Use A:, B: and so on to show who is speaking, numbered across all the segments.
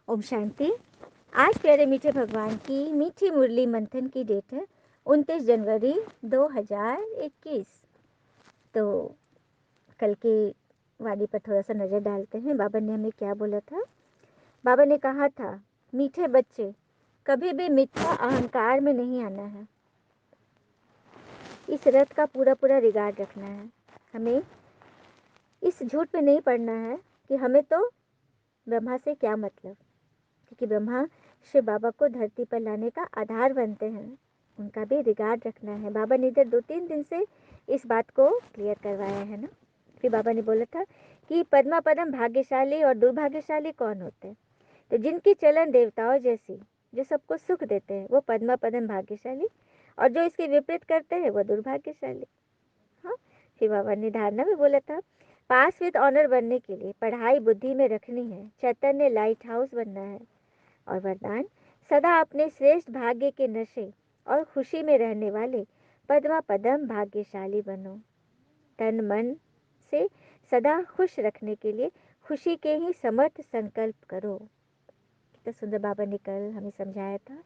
A: ओम शांति। आज प्यारे मीठे भगवान की मीठी मुरली मंथन की डेट है 29 जनवरी 2021। तो कल की वाणी पर थोड़ा सा नज़र डालते हैं। बाबा ने हमें क्या बोला था। बाबा ने कहा था, मीठे बच्चे, कभी भी मिथ्या अहंकार में नहीं आना है। इस रथ का पूरा पूरा रिगार्ड रखना है। हमें इस झूठ पे नहीं पड़ना है कि हमें तो ब्रह्मा से क्या मतलब, क्योंकि ब्रह्मा शिव बाबा को धरती पर लाने का आधार बनते हैं। उनका भी रिगार्ड रखना है। बाबा ने इधर 2-3 दिन से इस बात को क्लियर करवाया है ना। फिर बाबा ने बोला था कि पद्मा पदम भाग्यशाली और दुर्भाग्यशाली कौन होते हैं। तो जिनकी चलन देवताओं जैसी, जो सबको सुख देते हैं, वो पद्मा पदम भाग्यशाली, और जो इसके विपरीत करते हैं वो दुर्भाग्यशाली। हाँ। फिर बाबा ने धारणा में बोला था, पास विद ऑनर बनने के लिए पढ़ाई बुद्धि में रखनी है, चैतन्य लाइट हाउस बनना है। और वरदान, सदा अपने श्रेष्ठ भाग्य के नशे और खुशी में रहने वाले पद्मा पदम भाग्यशाली बनो। तन मन से सदा खुश रखने के लिए खुशी के ही समर्थ संकल्प करो। कितना सुंदर बाबा ने कल हमें समझाया था।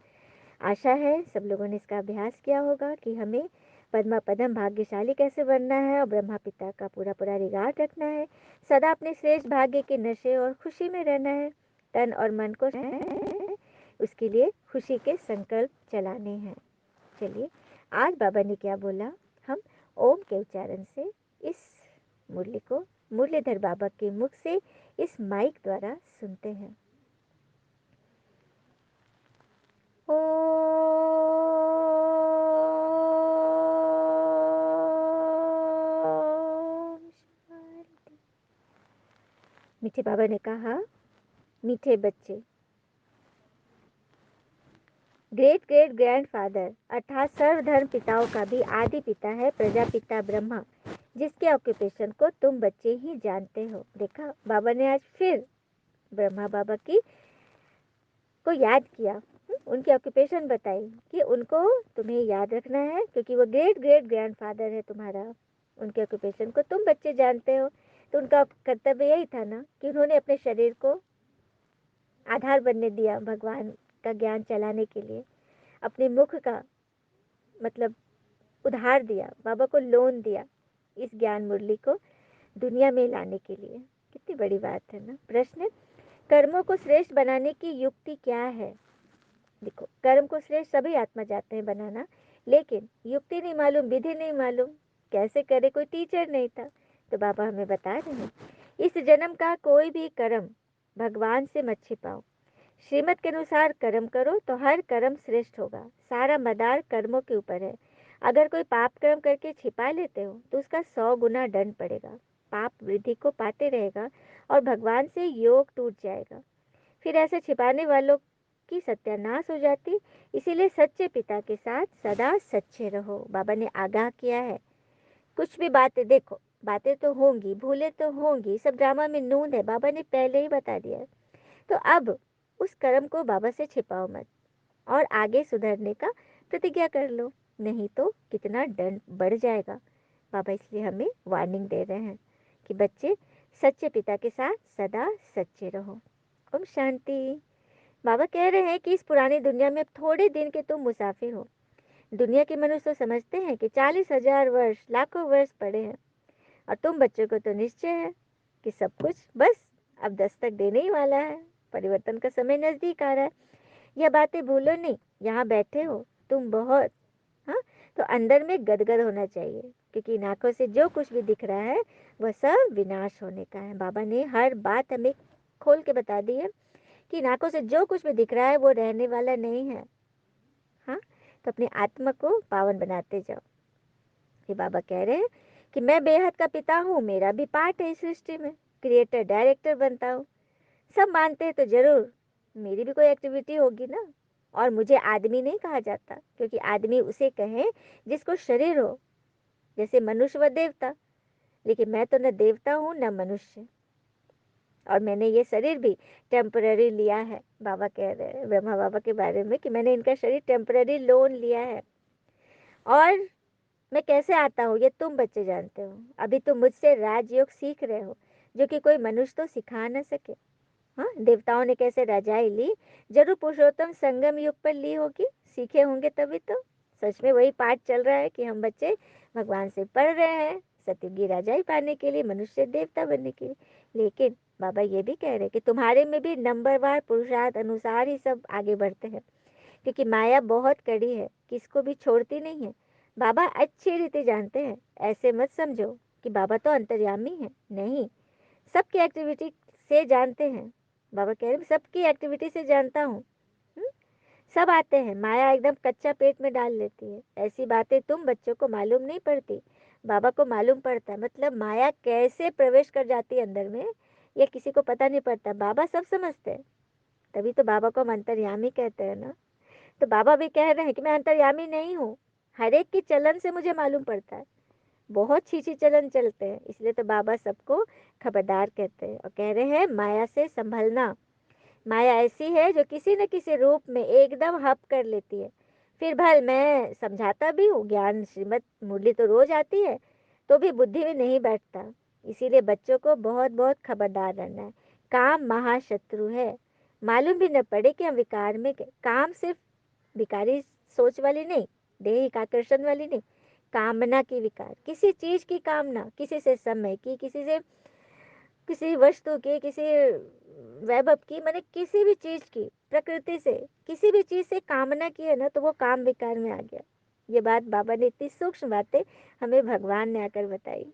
A: आशा है सब लोगों ने इसका अभ्यास किया होगा कि हमें पद्मा पदम भाग्यशाली कैसे बनना है और ब्रह्मा पिता का पूरा पूरा रिगार्ड रखना है, सदा अपने श्रेष्ठ भाग्य के नशे और खुशी में रहना है, तन और मन को उसके लिए खुशी के संकल्प चलाने हैं। चलिए, आज बाबा ने क्या बोला, हम ओम के उच्चारण से इस मुरली को मुरलीधर बाबा के मुख से इस माइक द्वारा सुनते हैं। मीठे बाबा ने कहा, मीठे बच्चे, ग्रेट ग्रेट ग्रैंडफादर अर्थात सर्वधर्म पिताओं का भी आदि पिता है प्रजापिता ब्रह्मा, जिसके ऑक्यूपेशन को तुम बच्चे ही जानते हो। देखा, बाबा ने आज फिर ब्रह्मा बाबा की को याद किया, उनकी ऑक्यूपेशन बताई कि उनको तुम्हें याद रखना है क्योंकि वो ग्रेट ग्रेट ग्रैंडफादर है तुम्हारा। उनके ऑक्यूपेशन को तुम बच्चे जानते हो। तो उनका कर्तव्य यही था ना कि उन्होंने अपने शरीर को आधार बनने दिया भगवान का ज्ञान चलाने के लिए, अपने मुख का मतलब उधार दिया, बाबा को लोन दिया इस ज्ञान मुरली को दुनिया में लाने के लिए। कितनी बड़ी बात है ना। प्रश्न, कर्मों को श्रेष्ठ बनाने की युक्ति क्या है। देखो, कर्म को श्रेष्ठ सभी आत्मा चाहते हैं बनाना, लेकिन युक्ति नहीं मालूम, विधि नहीं मालूम, कैसे करे, कोई टीचर नहीं था। तो बाबा हमें बता रहे हैं, इस जन्म का कोई भी कर्म भगवान से मत छिपाओ। श्रीमत के अनुसार कर्म करो तो हर कर्म श्रेष्ठ होगा। सारा मदार कर्मों के ऊपर है। अगर कोई पाप कर्म करके छिपा लेते हो तो उसका 100 गुना दंड पड़ेगा। पाप वृद्धि को पाते रहेगा और भगवान से योग टूट जाएगा। फिर ऐसे छिपाने वालों की सत्यानाश हो जाती। इसीलिए सच्चे पिता के साथ सदा सच्चे रहो। बाबा ने आगाह किया है। कुछ भी बातें, देखो बातें तो होंगी, भूले तो होंगी, सब ड्रामा में नून है, बाबा ने पहले ही बता दिया है। तो अब उस कर्म को बाबा से छिपाओ मत और आगे सुधरने का प्रतिज्ञा कर लो, नहीं तो कितना दंड बढ़ जाएगा। बाबा इसलिए हमें वार्निंग दे रहे हैं कि बच्चे, सच्चे पिता के साथ सदा सच्चे रहो। ओम शांति। बाबा कह रहे हैं कि इस पुरानी दुनिया में अब थोड़े दिन के तुम मुसाफिर हो। दुनिया के मनुष्य तो समझते हैं कि 40,000 वर्ष, लाखों वर्ष पड़े हैं, और तुम बच्चों को तो निश्चय है कि सब कुछ बस अब दस्तक देने ही वाला है। परिवर्तन का समय नजदीक आ रहा है। यह बातें भूलो नहीं। यहाँ बैठे हो तुम बहुत, हाँ, तो अंदर में गदगद होना चाहिए, क्योंकि इन आंखों से जो कुछ भी दिख रहा है वह सब विनाश होने का है। बाबा ने हर बात हमें खोल के बता दी है कि इन आंखों से जो कुछ भी दिख रहा है वो रहने वाला नहीं है। हाँ, तो अपनी आत्मा को पावन बनाते जाओ। ये बाबा कह रहे हैं कि मैं बेहद का पिता हूँ, मेरा भी पार्ट है इस सृष्टि में, क्रिएटर डायरेक्टर बनता हूँ। सब मानते हैं तो जरूर मेरी भी कोई एक्टिविटी होगी ना। और मुझे आदमी नहीं कहा जाता, क्योंकि आदमी उसे कहे जिसको शरीर हो, जैसे मनुष्य व देवता। लेकिन मैं तो न देवता हूँ न मनुष्य, और मैंने ये शरीर भी टेम्पररी लिया है। बाबा कह रहे हैं ब्रह्मा बाबा के बारे में कि मैंने इनका शरीर टेम्पररी लोन लिया है। और मैं कैसे आता हूँ ये तुम बच्चे जानते हो। अभी तुम मुझसे राजयोग सीख रहे हो, जो कि कोई मनुष्य तो सिखा न सके। हाँ, देवताओं ने कैसे रजाई ली, जरूर पुरुषोत्तम संगम युग पर ली होगी, सीखे होंगे तभी तो। सच में वही पाठ चल रहा है कि हम बच्चे भगवान से पढ़ रहे हैं सतयुगी रजाई पाने के लिए, मनुष्य देवता बनने के लिए। लेकिन बाबा ये भी कह रहे हैं कि तुम्हारे में भी नंबरवार पुरुषार्थ अनुसार ही सब आगे बढ़ते हैं, क्योंकि माया बहुत कड़ी है, किसको भी छोड़ती नहीं है। बाबा अच्छी रीति जानते हैं, ऐसे मत समझो कि बाबा तो अंतर्यामी है, नहीं, सबकी एक्टिविटी से जानते हैं। बाबा कह रहे सबकी एक्टिविटी से जानता हूँ। सब आते हैं, माया एकदम कच्चा पेट में डाल लेती है, ऐसी बातें तुम बच्चों को मालूम नहीं पड़ती, बाबा को मालूम पड़ता है। मतलब माया कैसे प्रवेश कर जाती है अंदर में, ये किसी को पता नहीं पड़ता, बाबा सब समझते हैं। तभी तो बाबा को हम अंतर्यामी कहते हैं ना। तो बाबा भी कह रहे हैं कि मैं अंतर्यामी नहीं हूँ, हर एक की चलन से मुझे मालूम पड़ता है, बहुत छीछी चलन चलते हैं, इसलिए तो बाबा सबको खबरदार कहते हैं और कह रहे हैं माया से संभलना। माया ऐसी है जो किसी न किसी रूप में एकदम हप कर लेती है। फिर भल मैं समझाता भी हूँ, ज्ञान श्रीमत मुरली तो रोज आती है, तो भी बुद्धि में नहीं बैठता। इसीलिए बच्चों को बहुत बहुत खबरदार रहना है। काम महाशत्रु है, मालूम भी न पड़े कि हम विकार में काम सिर्फ विकारी सोच वाली नहीं, देहिक आकर्षण वाली नहीं, कामना की विकार, किसी चीज की कामना, किसी से समय की, किसी से, किसी वस्तु की, किसी वैभव की, मैंने किसी भी चीज की, प्रकृति से किसी भी चीज से कामना की है ना, तो वो काम विकार में आ गया। ये बात बाबा ने इतनी सूक्ष्म बातें हमें भगवान ने आकर बताई।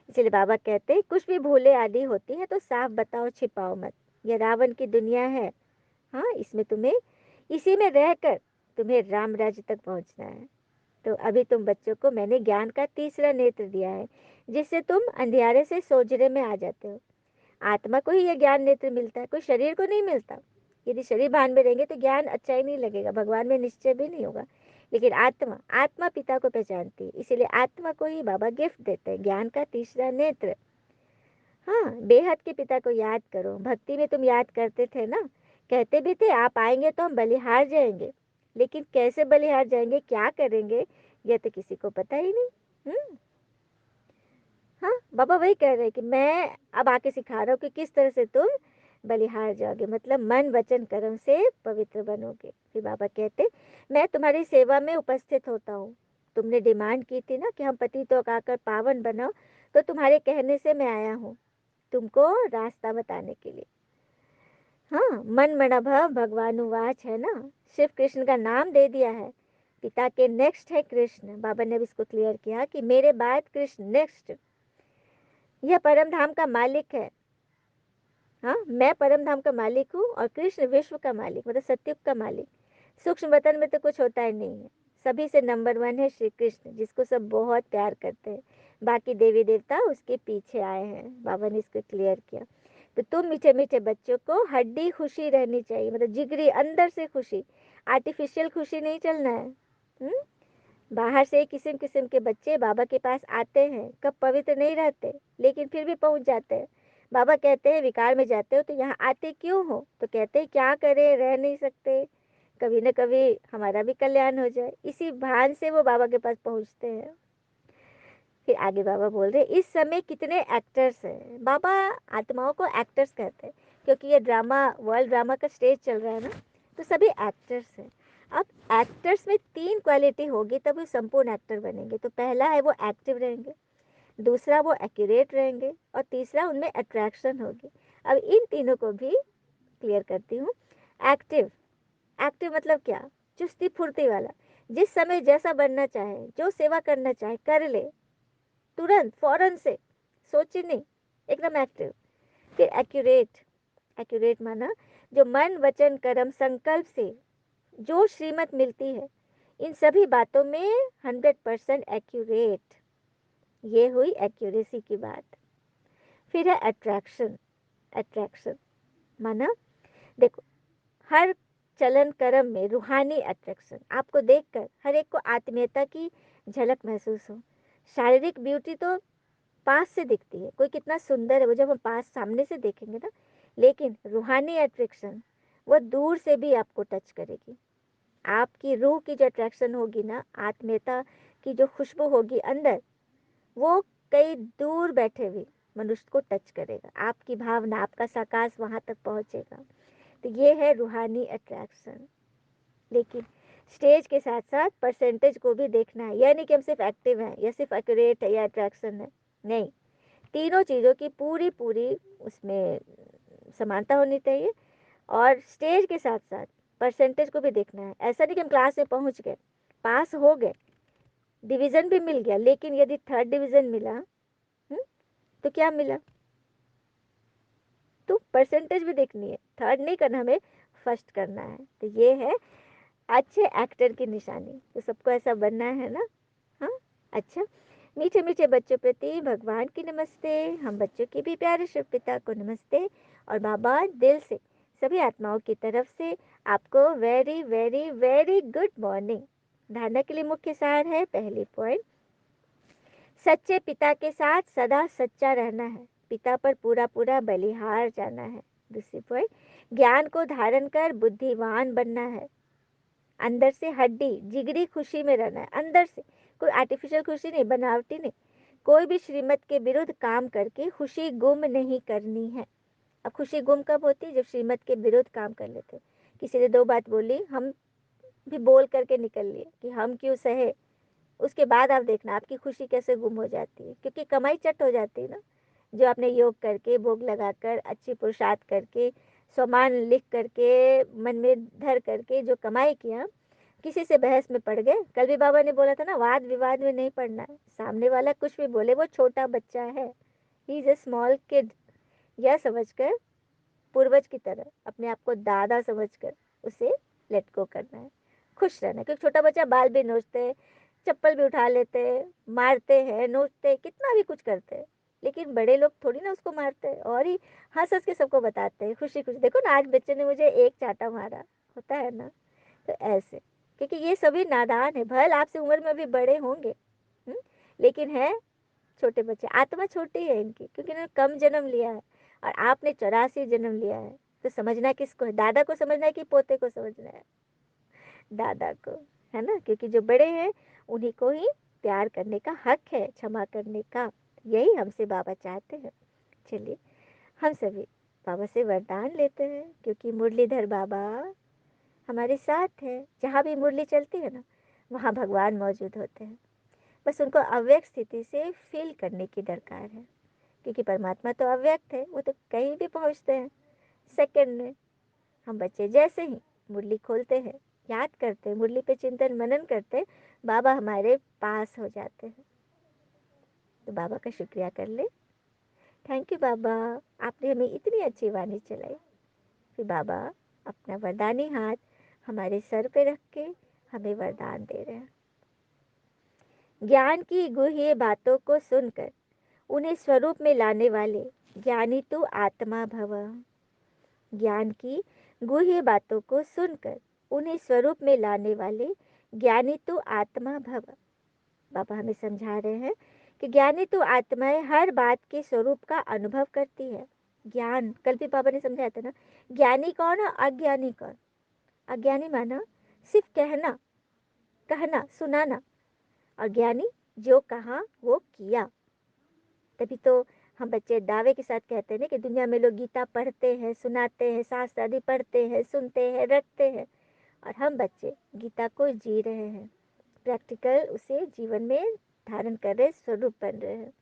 A: इसलिए बाबा कहते हैं कुछ भी भूले आदि होती है तो साफ बताओ, छिपाओ मत। ये रावण की दुनिया है, हाँ, इसमें तुम्हें, इसी में रहकर तुम्हें राम राज्य तक पहुंचना है। तो अभी तुम बच्चों को मैंने ज्ञान का तीसरा नेत्र दिया है, जिससे तुम अंधियारे से सोजरे में आ जाते हो। आत्मा को ही यह ज्ञान नेत्र मिलता है, कोई शरीर को नहीं मिलता। यदि शरीर भान में रहेंगे तो ज्ञान अच्छा ही नहीं लगेगा, भगवान में निश्चय भी नहीं होगा। लेकिन आत्मा, आत्मा पिता को पहचानती है, इसीलिए आत्मा को ही बाबा गिफ्ट देते हैं, ज्ञान का तीसरा नेत्र। हाँ, बेहद के पिता को याद करो। भक्ति में तुम याद करते थे ना, कहते भी थे आप आएंगे तो हम बलिहार जाएंगे, लेकिन कैसे बलिहार जाएंगे, क्या करेंगे, यह तो किसी को पता ही नहीं। हाँ, बाबा वही कह रहे हैं कि मैं अब आके सिखा रहा हूँ कि किस तरह से तुम बलिहार जाओगे, मतलब मन वचन कर्म से पवित्र बनोगे। फिर बाबा कहते मैं तुम्हारी सेवा में उपस्थित होता हूँ। तुमने डिमांड की थी ना कि हम पतितों का आकर पावन बनाओ, तो तुम्हारे कहने से मैं आया हूँ तुमको रास्ता बताने के लिए। हाँ, मन मणभ भगवानुवाच है ना, शिव कृष्ण का नाम दे दिया है। पिता के नेक्स्ट है कृष्ण। बाबा ने भी इसको क्लियर किया कि मेरे बाद कृष्ण नेक्स्ट, यह परम धाम का मालिक है। हाँ, मैं परम धाम का मालिक हूँ और कृष्ण विश्व का मालिक, मतलब सत्युग का मालिक। सूक्ष्म वतन में तो कुछ होता ही नहीं है, सभी से नंबर वन है श्री कृष्ण, जिसको सब बहुत प्यार करते हैं। बाकी देवी देवता उसके पीछे आए हैं। बाबा ने इसको क्लियर किया। तो तुम मीठे मीठे बच्चों को हड्डी खुशी रहनी चाहिए, मतलब जिगरी अंदर से खुशी, आर्टिफिशियल खुशी नहीं चलना है। बाहर से किस्म किस्म के बच्चे बाबा के पास आते हैं, कब पवित्र नहीं रहते, लेकिन फिर भी पहुंच जाते हैं। बाबा कहते हैं विकार में जाते हो तो यहाँ आते क्यों हो, तो कहते हैं क्या करें, रह नहीं सकते, कभी न कभी हमारा भी कल्याण हो जाए, इसी भान से वो बाबा के पास पहुंचते हैं। फिर आगे बाबा बोल रहे इस समय कितने एक्टर्स हैं। बाबा आत्माओं को एक्टर्स कहते हैं, क्योंकि ये ड्रामा, वर्ल्ड ड्रामा का स्टेज चल रहा है ना, तो सभी एक्टर्स हैं। अब एक्टर्स में तीन क्वालिटी होगी तब वो संपूर्ण एक्टर बनेंगे। तो पहला है वो एक्टिव रहेंगे, दूसरा वो एक्यूरेट रहेंगे, और तीसरा उनमें अट्रैक्शन होगी। अब इन तीनों को भी क्लियर करती हूँ। एक्टिव, एक्टिव मतलब क्या, चुस्ती फुर्ती वाला, जिस समय जैसा बनना चाहे, जो सेवा करना चाहे कर ले, तुरंत फौरन से, सोचे नहीं, एकदम एक्टिव। फिर एक्यूरेट, एक्यूरेट माना जो मन वचन कर्म संकल्प से जो श्रीमत मिलती है, इन सभी बातों में 100% एक्यूरेट, ये हुई एक्यूरेसी की बात। फिर है अट्रैक्शन, अट्रैक्शन माना देखो हर चलन कर्म में रूहानी अट्रैक्शन, आपको देखकर हर एक को आत्मीयता की झलक महसूस हो। शारीरिक ब्यूटी तो पास से दिखती है, कोई कितना सुंदर है वो जब हम पास सामने से देखेंगे ना, लेकिन रूहानी अट्रैक्शन वो दूर से भी आपको टच करेगी। आपकी रूह की जो अट्रैक्शन होगी ना, आत्मीयता की जो खुशबू होगी अंदर, वो कई दूर बैठे हुए मनुष्य को टच करेगा, आपकी भावना, आपका साकाश वहाँ तक पहुँचेगा। तो ये है रूहानी अट्रैक्शन। लेकिन स्टेज के साथ साथ परसेंटेज को भी देखना है, यह नहीं कि हम सिर्फ एक्टिव हैं या सिर्फ एक्यूरेट है या अट्रैक्शन है, नहीं, तीनों चीज़ों की पूरी पूरी उसमें समानता होनी चाहिए। और स्टेज के साथ साथ परसेंटेज को भी देखना है। ऐसा नहीं कि हम क्लास में पहुंच गए, पास हो गए, डिवीज़न भी मिल गया, लेकिन यदि थर्ड डिवीज़न मिला तो क्या मिला, तो परसेंटेज भी देखनी है, थर्ड नहीं करना, हमें फर्स्ट करना है। तो ये है अच्छे एक्टर की निशानी। तो सबको ऐसा बनना है ना। हाँ, अच्छा। मीठे मीठे बच्चों प्रति भगवान की नमस्ते, हम बच्चों के भी प्यारे शिव पिता को नमस्ते। और बाबा दिल से सभी आत्माओं की तरफ से आपको very very very good morning. धारणा के लिए मुख्य सार है, पहली पॉइंट, सच्चे पिता के साथ सदा सच्चा रहना है, पिता पर पूरा पूरा बलिहार जाना है। दूसरी पॉइंट, ज्ञान को धारण कर बुद्धिमान बनना है, अंदर से हड्डी जिगरी खुशी में रहना है, अंदर से, कोई आर्टिफिशियल खुशी नहीं, बनावटी नहीं। कोई भी श्रीमत के विरुद्ध काम करके खुशी गुम नहीं करनी है। अब खुशी गुम कब होती है, जब श्रीमत के विरुद्ध काम कर लेते। किसी ने दो बात बोली, हम भी बोल करके निकल लिए कि हम क्यों सहे, उसके बाद आप देखना आपकी खुशी कैसे गुम हो जाती है, क्योंकि कमाई चट हो जाती है ना। जो आपने योग करके, भोग लगाकर, अच्छी पुरुषार्थ करके, स्वमान लिख करके, मन में धर करके जो कमाई किया, किसी से बहस में पड़ गए। कल भी बाबा ने बोला था ना, वाद विवाद में नहीं पड़ना है। सामने वाला कुछ भी बोले, वो छोटा बच्चा है, he is a small kid, यह समझकर पूर्वज की तरह अपने आप को दादा समझकर उसे लेट गो करना है, खुश रहना है। क्योंकि छोटा बच्चा बाल भी नोचते हैं, चप्पल भी उठा लेते हैं, मारते हैं, नोचते हैं, कितना भी कुछ करते हैं, लेकिन बड़े लोग थोड़ी ना उसको मारते हैं, और ही हंस हंस के सबको बताते हैं खुशी खुशी, देखो ना आज बच्चे ने मुझे एक चाटा मारा, होता है ना। तो ऐसे, क्योंकि ये सभी नादान है, भले आपसे उम्र में भी बड़े होंगे, लेकिन है छोटे बच्चे, आत्मा छोटी है इनकी, क्योंकि इन्होंने कम जन्म लिया है और आपने 84 जन्म लिया है। तो समझना किसको है, दादा को समझना है कि पोते को समझना है, दादा को, है ना। क्योंकि जो बड़े हैं उन्हीं को ही प्यार करने का हक है, क्षमा करने का, यही हमसे बाबा चाहते हैं। चलिए हम सभी बाबा से वरदान लेते हैं, क्योंकि मुरलीधर बाबा हमारे साथ है, जहाँ भी मुरली चलती है ना, वहाँ भगवान मौजूद होते हैं। बस उनको अव्यक्त स्थिति से फील करने की दरकार है, क्योंकि परमात्मा तो अव्यक्त है, वो तो कहीं भी पहुँचते हैं सेकंड में। हम बच्चे जैसे ही मुरली खोलते हैं, याद करते हैं, मुरली पे चिंतन मनन करते हैं, बाबा हमारे पास हो जाते हैं। तो बाबा का शुक्रिया कर ले, थैंक यू बाबा, आपने हमें इतनी अच्छी वाणी चलाई। फिर बाबा अपना वरदानी हाथ हमारे सर पे रख के हमें वरदान दे रहे हैं। ज्ञान की गुह्य बातों को सुनकर उन्हें स्वरूप में लाने वाले ज्ञानी तो आत्मा भव। ज्ञान की गुह्य बातों को सुनकर उन्हें स्वरूप में लाने वाले ज्ञानी तो आत्मा भव। बाबा हमें समझा रहे हैं कि ज्ञानी तो आत्माएं हर बात के स्वरूप का अनुभव करती है। ज्ञान, कल भी बाबा ने समझाया था ना, ज्ञानी कौन है, अज्ञानी कौन। अज्ञानी माना सिर्फ कहना, कहना सुनाना, और ज्ञानी जो कहा वो किया। तभी तो हम बच्चे दावे के साथ कहते हैं ना कि दुनिया में लोग गीता पढ़ते हैं, सुनाते हैं, शास्त्र आदि पढ़ते हैं, सुनते हैं, रटते हैं, और हम बच्चे गीता को जी रहे हैं, प्रैक्टिकल उसे जीवन में धारण कर रहे, स्वरूप बन रहे हैं।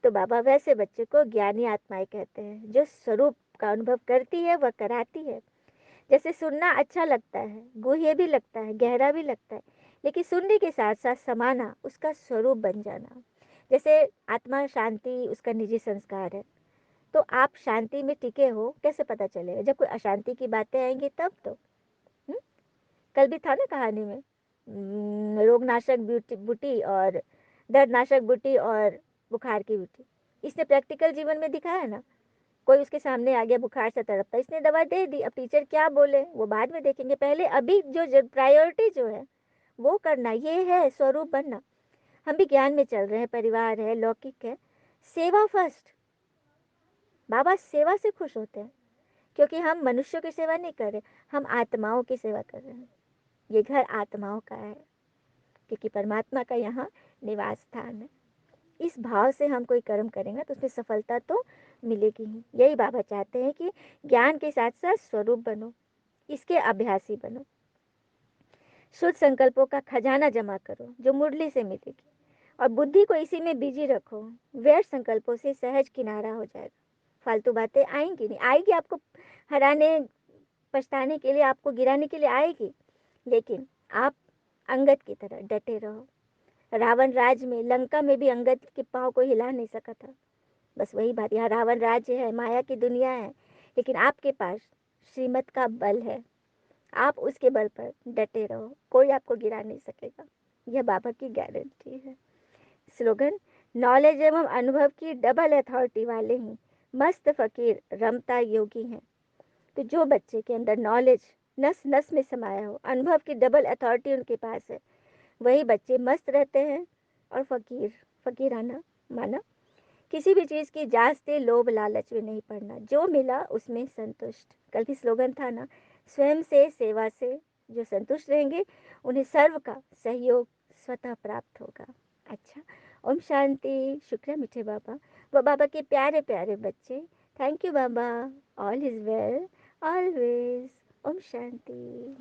A: तो बाबा वैसे बच्चे को ज्ञानी आत्माएं कहते हैं, जो स्वरूप का अनुभव करती है, वह कराती है। जैसे सुनना अच्छा लगता है, गुह्य भी लगता है, गहरा भी लगता है, लेकिन सुनने के साथ साथ समाना, उसका स्वरूप बन जाना। जैसे आत्मा शांति उसका निजी संस्कार है, तो आप शांति में टिके हो कैसे पता चलेगा, जब कोई अशांति की बातें आएंगी तब तो। हुँ? कल भी था ना कहानी में, रोगनाशक बूटी और दर्दनाशक बूटी और बुखार की बूटी। इसने प्रैक्टिकल जीवन में दिखाया है ना। कोई उसके सामने आ गया बुखार से तड़पता, इसने दवा दे दी, अब टीचर क्या बोले वो बाद में देखेंगे, पहले अभी जो प्रायोरिटी जो है वो करना, ये है स्वरूप बनना। हम भी ज्ञान में चल रहे हैं, परिवार है, लौकिक है, सेवा फर्स्ट। बाबा सेवा से खुश होते हैं, क्योंकि हम मनुष्यों की सेवा नहीं कर रहे, हम आत्माओं की सेवा कर रहे हैं। ये घर आत्माओं का है, क्योंकि परमात्मा का यहाँ निवास स्थान है। इस भाव से हम कोई कर्म करेंगे तो उसमें सफलता तो मिलेगी ही। यही बाबा चाहते हैं कि ज्ञान के साथ साथ स्वरूप बनो, इसके अभ्यासी बनो। शुद्ध संकल्पों का खजाना जमा करो जो मुरली से मिलेगी, और बुद्धि को इसी में बिजी रखो। व्यर्थ संकल्पों से सहज किनारा हो जाएगा। फालतू बातें आएंगी नहीं, आएगी आपको हराने, पछताने के लिए, आपको गिराने के लिए आएगी, लेकिन आप अंगद की तरह डटे रहो। रावण राज में, लंका में भी अंगद के पाँव को हिला नहीं सका था। बस वही बात, यहाँ रावण राज्य है, माया की दुनिया है, लेकिन आपके पास श्रीमत का बल है। आप उसके बल पर डटे रहो, कोई आपको गिरा नहीं सकेगा। यह बाबा की गारंटी है। स्लोगन, नॉलेज एवं अनुभव की डबल अथॉरिटी वाले ही मस्त फकीर रमता योगी हैं। तो जो बच्चे के अंदर नॉलेज नस नस में समाया हो, अनुभव की डबल अथॉरिटी उनके पास है, वही बच्चे मस्त रहते हैं और फकीराना माना। किसी भी चीज़ की जांचते लोभ लालच में नहीं पड़ना, जो मिला उसमें संतुष्ट। कल भी स्लोगन था ना, स्वयं से, सेवा से जो संतुष्ट रहेंगे उन्हें सर्व का सहयोग स्वतः प्राप्त होगा। अच्छा, ओम शांति। शुक्रिया मीठे बाबा, वो बाबा के प्यारे प्यारे बच्चे। थैंक यू बाबा। All is well always. ओम शांति।